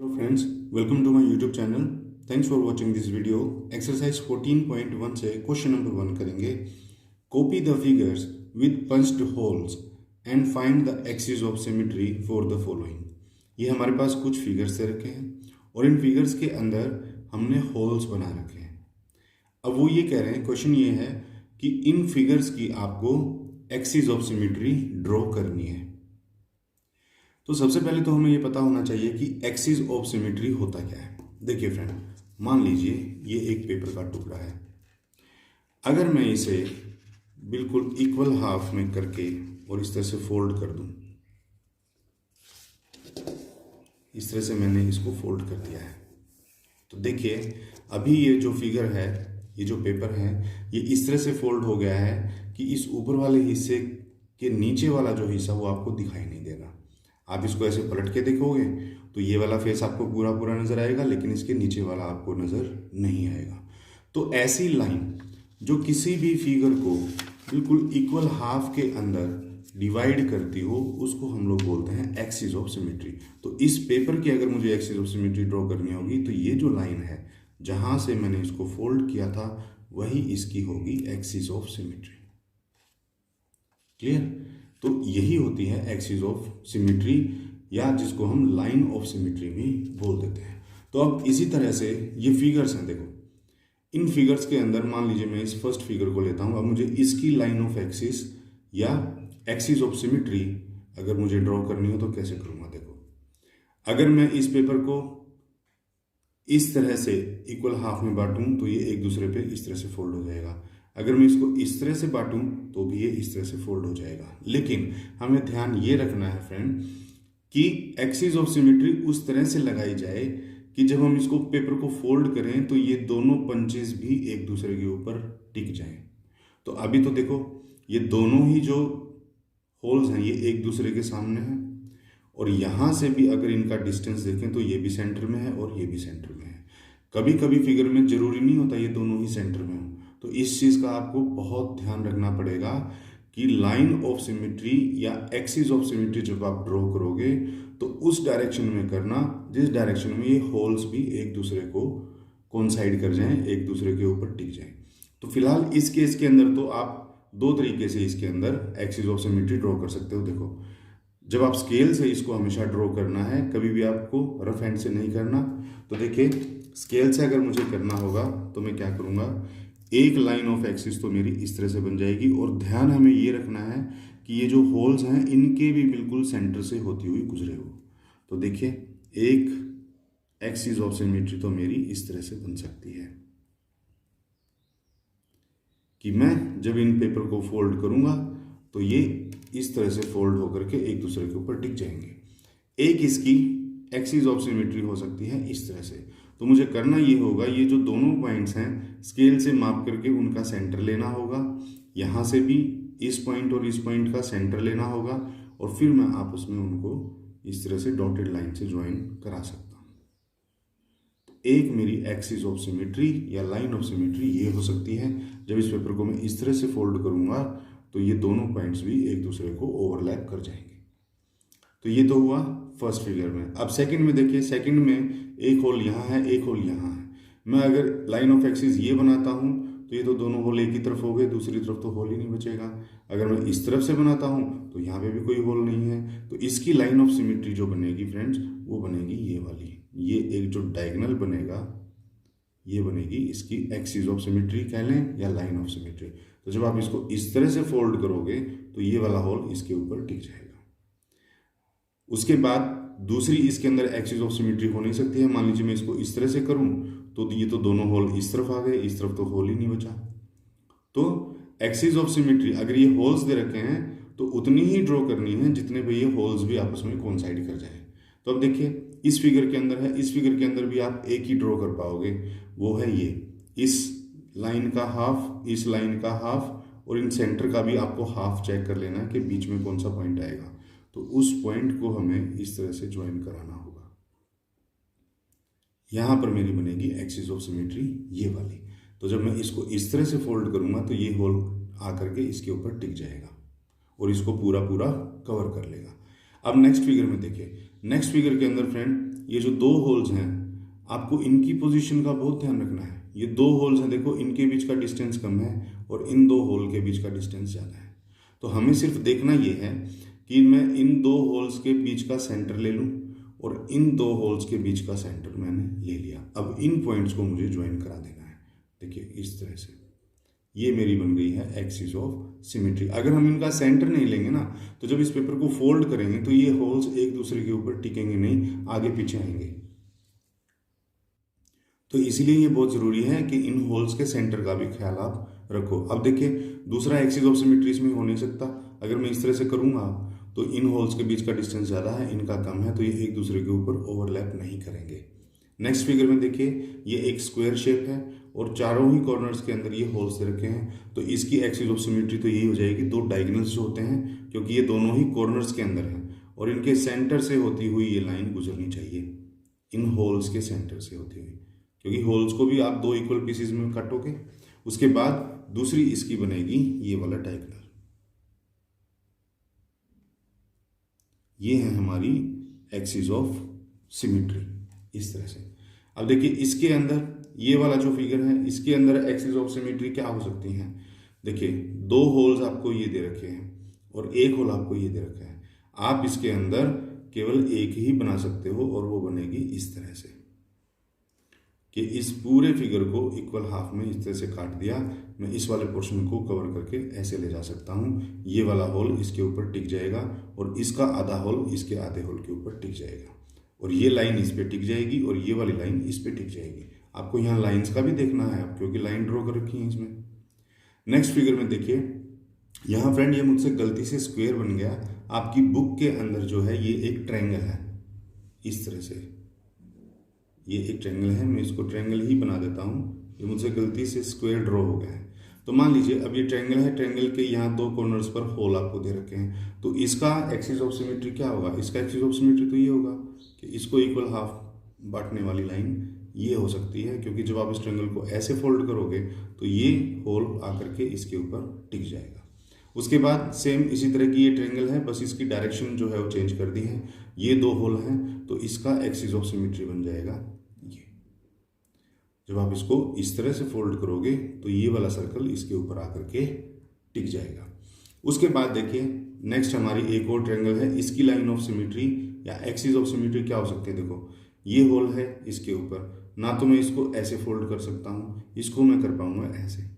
Hello friends, welcome to my YouTube channel. Thanks for watching this video. Exercise 14.1 से question number 1 करेंगे. Copy the figures with punched holes and find the axis of symmetry for the following. ये हमारे पास कुछ figures दे रखे हैं और इन figures के अंदर हमने होल्स बना रखे हैं. अब वो ये कह रहे हैं, क्वेश्चन ये है कि इन फिगर्स की आपको एक्सिस ऑफ सिमेट्री ड्रॉ करनी है. तो सबसे पहले तो हमें ये पता होना चाहिए कि एक्सिस ऑफ सिमेट्री होता क्या है. देखिए फ्रेंड, मान लीजिए ये एक पेपर का टुकड़ा है. अगर मैं इसे बिल्कुल इक्वल हाफ में करके और इस तरह से फोल्ड कर दूं, इस तरह से मैंने इसको फोल्ड कर दिया है, तो देखिए अभी ये जो फिगर है, ये जो पेपर है, ये इस तरह से फोल्ड हो गया है कि इस ऊपर वाले हिस्से के नीचे वाला जो हिस्सा वो आपको दिखाई नहीं देगा. आप इसको ऐसे पलट के देखोगे तो ये वाला फेस आपको पूरा पूरा नजर आएगा, लेकिन इसके नीचे वाला आपको नजर नहीं आएगा. तो ऐसी लाइन जो किसी भी फिगर को बिल्कुल इक्वल हाफ के अंदर डिवाइड करती हो, उसको हम लोग बोलते हैं एक्सिस ऑफ सिमेट्री. तो इस पेपर की अगर मुझे एक्सिस ऑफ सिमेट्री ड्रॉ करनी होगी तो ये जो लाइन है जहां से मैंने इसको फोल्ड किया था वही इसकी होगी एक्सिस ऑफ सिमेट्री. क्लियर? तो यही होती है एक्सिस ऑफ सिमेट्री, या जिसको हम लाइन ऑफ सिमेट्री भी बोल देते हैं. तो अब इसी तरह से ये फिगर्स हैं. देखो इन फिगर्स के अंदर मान लीजिए मैं इस फर्स्ट फिगर को लेता हूं. अब मुझे इसकी लाइन ऑफ एक्सिस या एक्सिस ऑफ सिमेट्री अगर मुझे ड्रॉ करनी हो तो कैसे करूंगा. देखो, अगर मैं इस पेपर को इस तरह से इक्वल हाफ में बांटूं तो ये एक दूसरे पे इस तरह से फोल्ड हो जाएगा. अगर मैं इसको इस तरह से बांटूं तो भी ये इस तरह से फोल्ड हो जाएगा. लेकिन हमें ध्यान ये रखना है फ्रेंड कि एक्सिस ऑफ सिमेट्री उस तरह से लगाई जाए कि जब हम इसको पेपर को फोल्ड करें तो ये दोनों पंचेस भी एक दूसरे के ऊपर टिक जाएं. तो अभी तो देखो ये दोनों ही जो होल्स हैं ये एक दूसरे के सामने हैं, और यहां से भी अगर इनका डिस्टेंस देखें तो ये भी सेंटर में है और ये भी सेंटर में है. कभी कभी फिगर में जरूरी नहीं होता ये दोनों ही सेंटर में हो. तो इस चीज का आपको बहुत ध्यान रखना पड़ेगा कि लाइन ऑफ सिमेट्री या एक्सिस ऑफ सिमेट्री जब आप ड्रॉ करोगे तो उस डायरेक्शन में करना जिस डायरेक्शन में ये होल्स भी एक दूसरे को कोइंसाइड कर जाएं, एक दूसरे के ऊपर टिक जाएं. तो फिलहाल इस केस के अंदर तो आप दो तरीके से इसके अंदर एक्सिस ऑफ सिमेट्री ड्रॉ कर सकते हो. देखो, जब आप स्केल से इसको हमेशा ड्रॉ करना है, कभी भी आपको रफ हैंड से नहीं करना. तो देखिए स्केल से अगर मुझे करना होगा तो मैं क्या करूंगा, एक लाइन ऑफ एक्सिस तो मेरी इस तरह से बन जाएगी, और ध्यान हमें ये रखना है कि ये जो होल्स हैं इनके भी बिल्कुल सेंटर से होती हुई गुजरे हो. तो देखिए एक एक्सिस ऑफ सिमेट्री तो मेरी इस तरह से बन सकती है कि मैं जब इन पेपर को फोल्ड करूंगा तो ये इस तरह से फोल्ड होकर के एक दूसरे के ऊपर टिक जाएंगे. एक इसकी एक्सिस ऑफ सिमेट्री हो सकती है इस तरह से. तो मुझे करना ये होगा, ये जो दोनों पॉइंट्स हैं स्केल से माप करके उनका सेंटर लेना होगा, यहाँ से भी इस पॉइंट और इस पॉइंट का सेंटर लेना होगा, और फिर मैं आपस में उनको इस तरह से डॉटेड लाइन से ज्वाइन करा सकता हूँ. तो एक मेरी एक्सिस ऑफ सिमेट्री या लाइन ऑफ सिमेट्री ये हो सकती है. जब इस पेपर को मैं इस तरह से फोल्ड करूंगा तो ये दोनों पॉइंट्स भी एक दूसरे को ओवरलैप कर जाएंगे. तो ये तो हुआ फर्स्ट फिगर में. अब सेकंड में देखिए, सेकंड में एक होल यहाँ है, एक होल यहाँ है. मैं अगर लाइन ऑफ एक्सिस ये बनाता हूँ तो ये तो दोनों होल एक ही तरफ हो गए, दूसरी तरफ तो होल ही नहीं बचेगा. अगर मैं इस तरफ से बनाता हूँ तो यहाँ पे भी कोई होल नहीं है. तो इसकी लाइन ऑफ सिमेट्री जो बनेगी फ्रेंड्स, वो बनेगी ये वाली. ये एक जो डायगोनल बनेगा ये बनेगी इसकी एक्सिस ऑफ सिमेट्री कह लें या लाइन ऑफ सिमेट्री. तो जब आप इसको इस तरह से फोल्ड करोगे तो ये वाला होल इसके ऊपर टिक जाएगा. उसके बाद दूसरी इसके अंदर एक्सिस ऑफ सिमेट्री हो नहीं सकती है. मान लीजिए मैं इसको इस तरह से करूं तो ये तो दोनों होल इस तरफ आ गए, इस तरफ तो होल ही नहीं बचा. तो एक्सिस ऑफ सिमेट्री अगर ये होल्स दे रखे हैं तो उतनी ही ड्रॉ करनी है जितने पे ये होल्स भी आपस में कोइंसाइड कर जाए. तो अब देखिए इस फिगर के अंदर है, इस फिगर के अंदर भी आप एक ही ड्रॉ कर पाओगे, वो है ये. इस लाइन का हाफ, इस लाइन का हाफ, और इन सेंटर का भी आपको हाफ चेक कर लेना कि बीच में कौन सा पॉइंट आएगा. तो उस पॉइंट को हमें इस तरह से ज्वाइन कराना होगा. यहां पर मेरी बनेगी एक्सिस ऑफ सिमेट्री ये वाली. तो जब मैं इसको इस तरह से फोल्ड करूंगा तो ये होल आकर के इसके ऊपर टिक जाएगा और इसको पूरा पूरा कवर कर लेगा. अब नेक्स्ट फिगर में देखिए, नेक्स्ट फिगर के अंदर फ्रेंड ये जो दो होल्स हैं, आपको इनकी पोजीशन का बहुत ध्यान रखना है। ये दो होल्स हैं, देखो इनके बीच का डिस्टेंस कम है और इन दो होल के बीच का डिस्टेंस ज़्यादा है। तो हमें सिर्फ देखना ये है कि मैं इन दो होल्स के बीच का सेंटर ले लूँ और इन दो होल्स के बीच का सेंटर मैंने ले लिया। अब इन पॉइंट्स को मुझे ज्वाइन करा देना है। देखिए इस तरह से ये मेरी बन गई है एक्सिस ऑफ सिमेट्री। अगर हम इनका सेंटर नहीं लेंगे ना, तो जब इस पेपर को फोल्ड करेंगे तो ये होल्स एक दूसरे के ऊपर टिकेंगे नहीं, आगे पीछे आएंगे। तो इसीलिए ये बहुत ज़रूरी है कि इन होल्स के सेंटर का भी ख्याल आप रखो। अब देखिए दूसरा एक्सिस ऑफ सिमेट्री इसमें हो नहीं सकता। अगर मैं इस तरह से करूँगा तो इन होल्स के बीच का डिस्टेंस ज़्यादा है, इनका कम है, तो ये एक दूसरे के ऊपर ओवरलैप नहीं करेंगे। नेक्स्ट फिगर में देखिए ये एक स्क्वायर शेप है और चारों ही कॉर्नर्स के अंदर ये होल्स दे रखे हैं। तो इसकी एक्सिस ऑफ सिमेट्री तो यही हो जाएगी, दो डायगोनल्स जो होते हैं, क्योंकि ये दोनों ही कॉर्नर्स के अंदर हैं और इनके सेंटर से होती हुई ये लाइन गुजरनी चाहिए, इन होल्स के सेंटर से होती हुई, क्योंकि होल्स को भी आप दो इक्वल पीसेज में काटोगे। उसके बाद दूसरी इसकी बनेगी ये वाला डायगोनल। ये है हमारी एक्सिस ऑफ सिमेट्री इस तरह से। अब देखिए इसके अंदर ये वाला जो फिगर है, इसके अंदर एक्सिस ऑफ सिमेट्री क्या हो सकती हैं। देखिए दो होल्स आपको ये दे रखे हैं और एक होल आपको ये दे रखा है। आप इसके अंदर केवल एक ही बना सकते हो और वो बनेगी इस तरह से कि इस पूरे फिगर को इक्वल हाफ में इस तरह से काट दिया। मैं इस वाले पोर्शन को कवर करके ऐसे ले जा सकता हूँ। ये वाला होल इसके ऊपर टिक जाएगा और इसका आधा होल इसके आधे होल के ऊपर टिक जाएगा और ये लाइन इस पे टिक जाएगी और ये वाली लाइन इस पे टिक जाएगी। आपको यहाँ लाइंस का भी देखना है अब, क्योंकि लाइन ड्रॉ कर रखी है इसमें। नेक्स्ट फिगर में देखिए यहाँ फ्रेंड ये मुझसे गलती से स्क्वायर बन गया। आपकी बुक के अंदर जो है ये एक ट्रायंगल है इस तरह से, ये एक ट्रायंगल है, मैं इसको ट्रायंगल ही बना देता हूँ। ये मुझसे गलती से स्क्वायर ड्रॉ हो गया है। तो मान लीजिए अब ये ट्रायंगल है, ट्रायंगल के यहाँ दो कॉर्नर्स पर होल आपको दे रखे हैं। तो इसका एक्सिस ऑफ सिमेट्री क्या होगा, इसका एक्सिस ऑफ सिमेट्री तो ये होगा कि इसको इक्वल हाफ बांटने वाली लाइन ये हो सकती है, क्योंकि जब आप इस ट्रायंगल को ऐसे फोल्ड करोगे तो ये होल आकर के इसके ऊपर टिक जाएगा। उसके बाद सेम इसी तरह की ये ट्रायंगल है, बस इसकी डायरेक्शन जो है वो चेंज कर दी है। ये दो होल हैं तो इसका एक्सिस ऑफ सिमेट्री बन जाएगा ये। जब आप इसको इस तरह से फोल्ड करोगे तो ये वाला सर्कल इसके ऊपर आकर के टिक जाएगा। उसके बाद देखिए नेक्स्ट हमारी एक और ट्रायंगल है, इसकी लाइन ऑफ सिमेट्री या एक्सिस ऑफ सिमेट्री क्या हो सकती है। देखो ये होल है इसके ऊपर, ना तो मैं इसको ऐसे फोल्ड कर सकता हूँ, इसको मैं कर पाऊंगा ऐसे।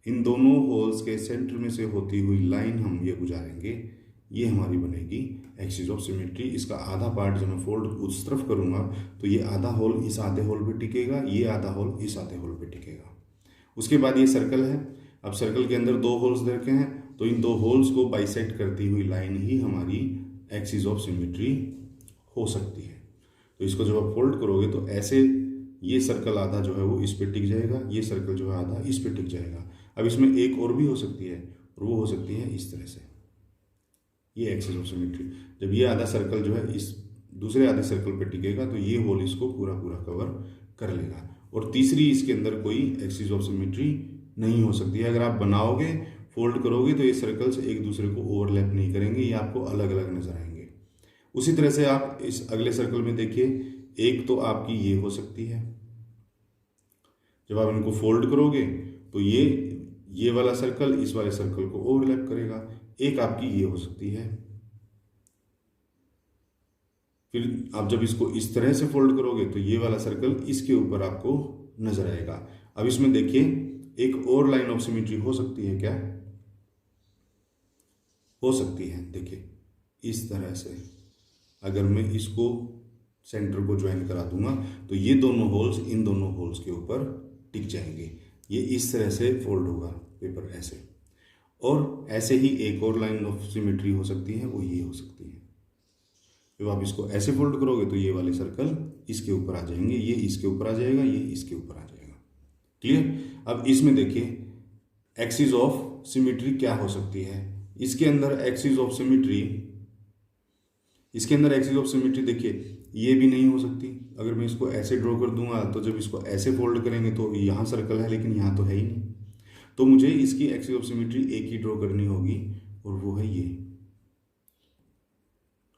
इन दोनों होल्स के सेंटर में से होती हुई लाइन हम ये गुजारेंगे, ये हमारी बनेगी एक्सिस ऑफ सिमेट्री। इसका आधा पार्ट जब मैं फोल्ड उस तरफ करूँगा तो ये आधा होल इस आधे होल पे टिकेगा, ये आधा होल इस आधे होल पे टिकेगा। उसके बाद ये सर्कल है। अब सर्कल के अंदर दो होल्स दे रखे हैं, तो इन दो होल्स को बाइसेक्ट करती हुई लाइन ही हमारी एक्सिस ऑफ सिमेट्री हो सकती है। तो इसको जब आप फोल्ड करोगे तो ऐसे ये सर्कल आधा जो है वो इस पे टिक जाएगा, ये सर्कल जो है आधा इस पे टिक जाएगा। अब इसमें एक और भी हो सकती है और वो हो सकती है इस तरह से, ये एक्सिस ऑफ सिमेट्री। जब ये आधा सर्कल जो है इस दूसरे आधे सर्कल पे टिकेगा तो ये होल इसको पूरा पूरा कवर कर लेगा। और तीसरी इसके अंदर कोई एक्सिस ऑफ सिमेट्री नहीं हो सकती है। अगर आप बनाओगे फोल्ड करोगे तो ये सर्कल्स एक दूसरे को ओवरलैप नहीं करेंगे, ये आपको अलग अलग नजर आएंगे। उसी तरह से आप इस अगले सर्कल में देखिए, एक तो आपकी ये हो सकती है, जब आप इनको फोल्ड करोगे तो ये वाला सर्कल इस वाले सर्कल को ओवरलैप करेगा। एक आपकी ये हो सकती है। फिर आप जब इसको इस तरह से फोल्ड करोगे तो ये वाला सर्कल इसके ऊपर आपको नजर आएगा। अब इसमें देखिए एक और लाइन ऑफ सिमेट्री हो सकती है, क्या हो सकती है, देखिए इस तरह से अगर मैं इसको सेंटर को ज्वाइन करा दूंगा तो ये दोनों होल्स इन दोनों होल्स के ऊपर टिक जाएंगे। ये इस तरह से फोल्ड होगा पेपर ऐसे। और ऐसे ही एक और लाइन ऑफ सिमेट्री हो सकती है, वो ये हो सकती है। जब आप इसको ऐसे फोल्ड करोगे तो ये वाले सर्कल इसके ऊपर आ जाएंगे, ये इसके ऊपर आ जाएगा, ये इसके ऊपर आ जाएगा। क्लियर। अब इसमें देखिए एक्सिस ऑफ सिमेट्री क्या हो सकती है। इसके अंदर एक्सिस ऑफ सिमेट्री देखिए ये भी नहीं हो सकती। अगर मैं इसको ऐसे ड्रॉ कर दूंगा तो जब इसको ऐसे फोल्ड करेंगे तो यहाँ सर्कल है लेकिन यहाँ तो है ही नहीं, तो मुझे इसकी एक्सिस ऑफ सिमेट्री एक ही ड्रॉ करनी होगी और वो है ये।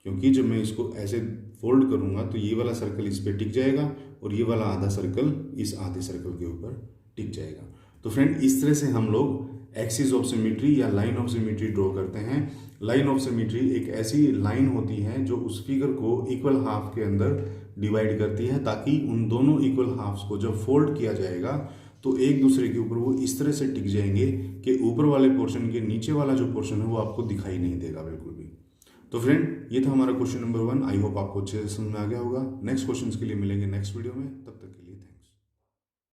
क्योंकि जब मैं इसको ऐसे फोल्ड करूंगा तो ये वाला सर्कल इस पे टिक जाएगा और ये वाला आधा सर्कल इस आधे सर्कल के ऊपर टिक जाएगा। तो फ्रेंड इस तरह से हम लोग एक्सिस ऑफ सिमेट्री या लाइन ऑफ सिमेट्री ड्रॉ करते हैं। लाइन ऑफ सिमेट्री एक ऐसी लाइन होती है जो उस फिगर को इक्वल हाफ के अंदर डिवाइड करती है, ताकि उन दोनों इक्वल हाफ्स को जब फोल्ड किया जाएगा तो एक दूसरे के ऊपर वो इस तरह से टिक जाएंगे कि ऊपर वाले पोर्शन के नीचे वाला जो पोर्शन है वो आपको दिखाई नहीं देगा बिल्कुल भी। तो फ्रेंड ये था हमारा क्वेश्चन नंबर 1। आई होप आपको अच्छे से समझ में आ गया होगा। नेक्स्ट क्वेश्चन के लिए मिलेंगे नेक्स्ट वीडियो में। तब